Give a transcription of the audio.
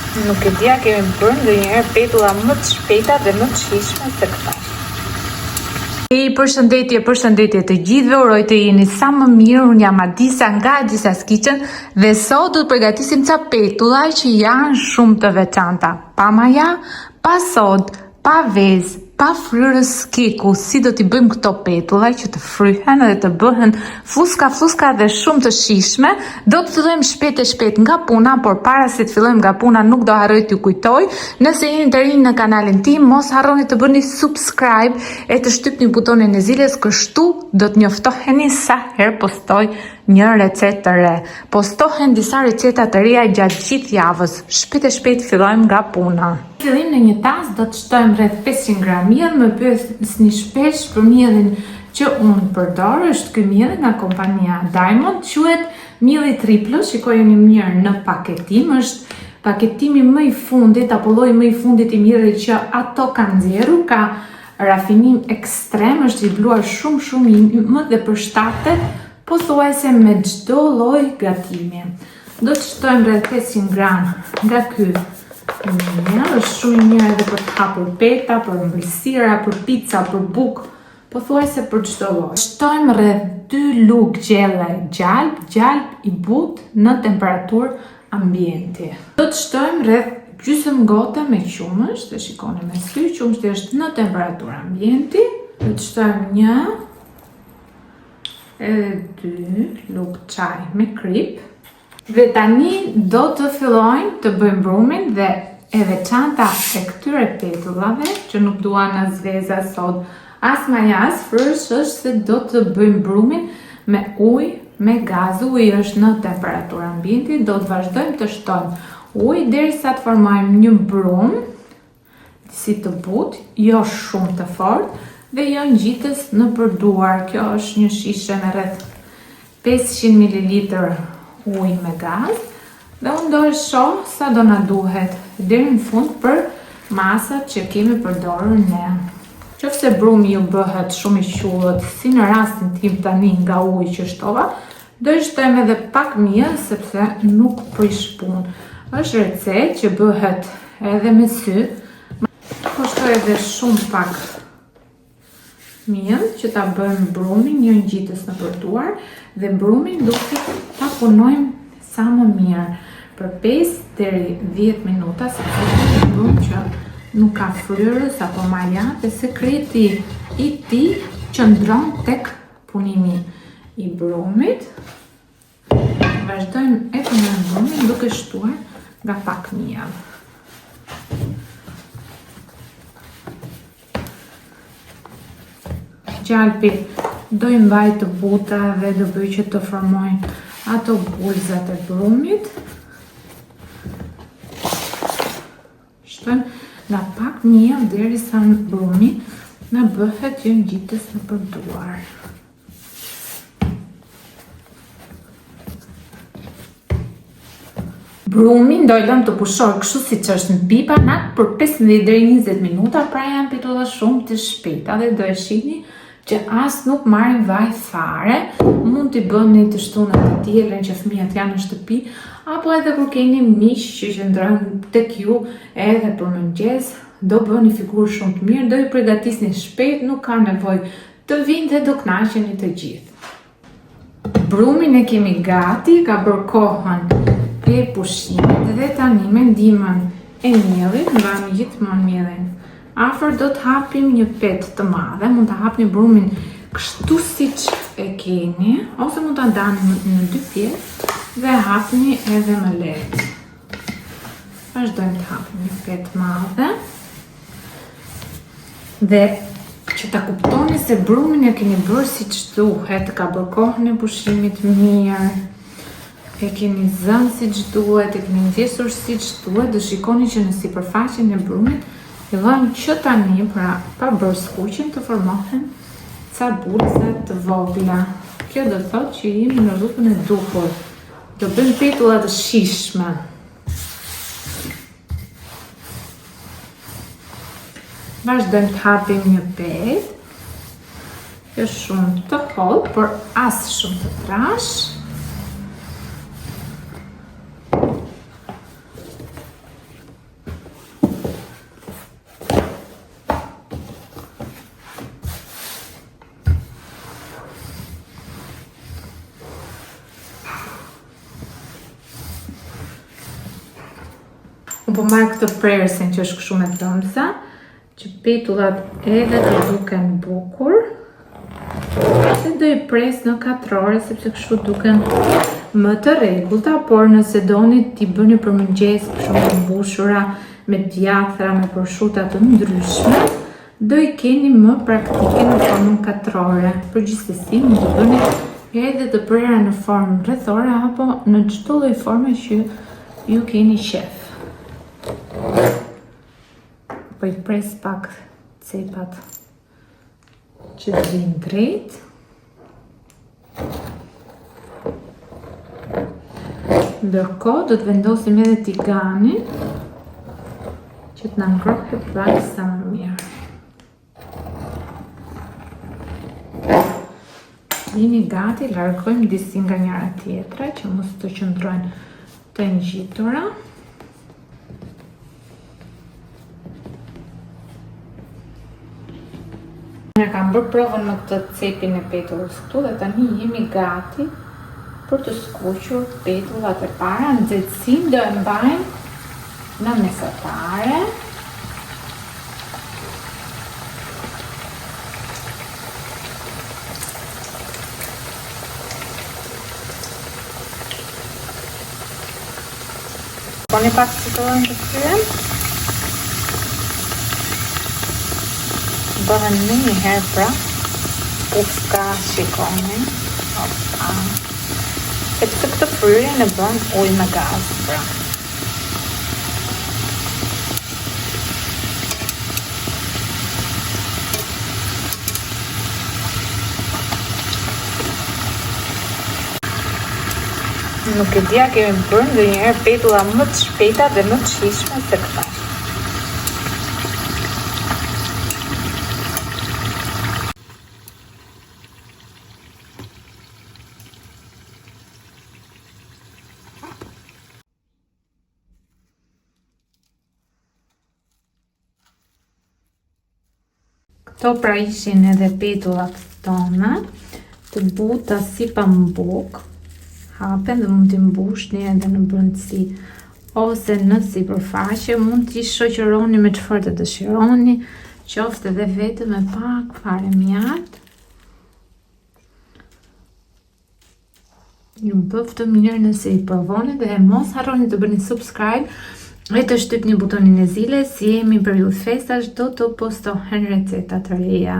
Nuk e dia kemi bërë ndonjëherë petulla më të shpejta dhe më të shijshme se këta. Përshëndetje të gjithëve, uroj të jeni sa më mirë. Unë jam Adisa nga Adisa's Kitchen dhe sot do të përgatisim ca petulla që janë shumë të veçanta. Pa maja, pa sod, pa vezë, pa fryrës keku. Si do t'i bëjmë këto petulla që të fryhen dhe të bëhen fluska dhe shumë të shijshme. Do të fillojmë shpejt nga puna, por para se të fillojmë nga puna nuk do harroj t'ju kujtoj, nëse jeni të rinj në kanalin tim, mos harroni të bëni subscribe e të shtypni butonin e zilës, kështu do të njoftoheni sa herë postoj një recetë të re. Postohen disa receta të reja gjatë gjithë javës. Shpejt fillojmë nga puna. Fillim në një tas do të shtojmë rreth 500 gram miell. Më pyesni shpesh për mielin që unë përdor, është ky miell nga kompania Diamond, quhet mielli triplo. Shikojeni mirë në paketim, është paketimi më i fundit apo lloji më i fundit i miellit që ato kanë nxjerrur, ka rafinim ekstrem, është i bluar shumë më dhe përshtatet pothuajse me çdo lloj gatimi. Do të shtojmë rreth 500 gram nga ky miell, është shumë i mirë edhe për të hapur peta, për mbëlsira, për pica, për bukë, pothuajse për çdo lloj. Shtojmë rreth 2 lugë gjelle gjalp i butë në temperaturë ambienti. Do të shtojmë rreth gjysmë gote me qumësht, e shikoni me sy, qumështi është në temperaturë ambienti. Do të shtojmë 1 edhe 2 lugë çaj me krip. Dhe tani do të fillojmë të bëjmë brumin, dhe e veçanta e këtyre petullave, që nuk duan as vezë, as sod, as maja, as fryrës, është se do të bëjmë brumin me ujë, me gaz. Uji është në temperaturë ambienti, do të vazhdojmë të shtojmë ujë derisa të formojmë një brum si të butë, jo shumë të fortë dhe jo ngjitës në përduar. Kjo është një shishe me rreth 500 ml ujë me gaz, dhe unë do e shoh sa do na duhet deri në fund për masat që kemi përdorur ne. Nëse brumi ju bëhet shumë i qullët, si në rastin tim tani nga uji që shtova, do i shtojmë edhe pak miell sepse nuk prish punë. Është recetë që bëhet edhe me sy. Po shtoj edhe shumë pak miell që ta bëjmë brumin një ngjitës në përduar, dhe brumin duhet ta punojmë sa më mirë për 5 deri 10 minuta, sepse është një brum që nuk ka fryrës apo maja, dhe sekreti i tij qëndron tek punimi i brumit. Vazhdojmë e punojmë brumin duke shtuar nga pak miell. Gjalpi do i mbaj të buta dhe do bëj që të formojnë ato bulzat e brumit. Shtojmë nga pak miell derisa brumi na bëhet një ngjitës në përduar. Brumin do i lëm të pushojë kështu siç është në pipa për 15 deri 20 minuta, pra janë petulla shumë të shpejta dhe do e shihni që as nuk marrin vaj fare. Mund t'i bëni të shtunat të dielën që fëmijët janë në shtëpi, apo edhe kur keni miq që qëndrojnë tek ju edhe për mëngjes, do bëni figurë shumë të mirë, do i përgatisni shpejt, nuk ka nevojë të vinë dhe do kënaqeni të gjithë. Brumin e kemi gati, ka bërë kohën e pushimit, dhe tani me ndihmën e miellit, mbani gjithmonë miellin afër, do të hapim një petë të madhe. Mund të hapni brumin kështu siç e keni, ose mund ta ndani në 2 pjesë dhe hapni edhe më lehtë. Vazhdojmë të hapim një petë madhe, dhe që ta kuptoni se brumin e keni bërë siç duhet, ka bërë kohën e pushimit mirë, e keni zënë siç duhet, e keni nxjesur siç duhet, do shikoni që në sipërfaqen e brumit fillojnë që tani, pra pa bërë skuqen, të formohen ca bulza të vogla. Kjo do thotë që jemi në rrugën e duhur. Do bëjmë petulla të shijshme. Vazhdojmë të hapim një petë. Kjo është shumë të hollë, por as shumë të trash. Unë po marrë këtë prerësin që është kështu me thëmsa, që petullat edhe të duken bukur. Se do i pres në 4 ore, sepse kështu duken më të rregullta, por nëse doni t'i bëni për mëngjes, për shumë të mbushura, me djathra, me prosciutto të ndryshme, do i keni më praktike në formën 4 ore. Përgjithsesi mund të bëni edhe të prera në formë rrethore apo në çdo lloj forme që ju keni qef. Po i pres pak cepat që të vinë drejt. Ndërkohë do të vendosim edhe tiganin që të na ngrohet pak sa më mirë. Jeni gati, largojmë disi nga njëra tjetra që mos të qëndrojnë të ngjitura. Ne kam bërë provën me këtë cepin e petullës këtu dhe tani jemi gati për të skuqur petullat e para. Nxehtësinë do e mbajmë në mesatare. Poni pak si të dojnë të kryen. Bëhen në një herë pra, uska shikoni. Opa. Sepse këtë fryrje në bën ujë me gaz pra. Nuk e dia kemi bërë ndonjëherë petulla më të shpejta dhe më të shijshme se këta. Këto pra ishin edhe petullat tona, të buta si pambuk, hapen dhe mund t'i mbushni edhe në brendësi ose në sipërfaqe, mund t'i shoqëroni me çfarë të dëshironi, qoftë edhe vetëm me pak fare mjalt. Ju bëftë mirë nëse i provoni dhe mos harroni të bëni subscribe e të shtypni butonin e zilës, si jemi në periudhë festash, do të postohen receta të reja.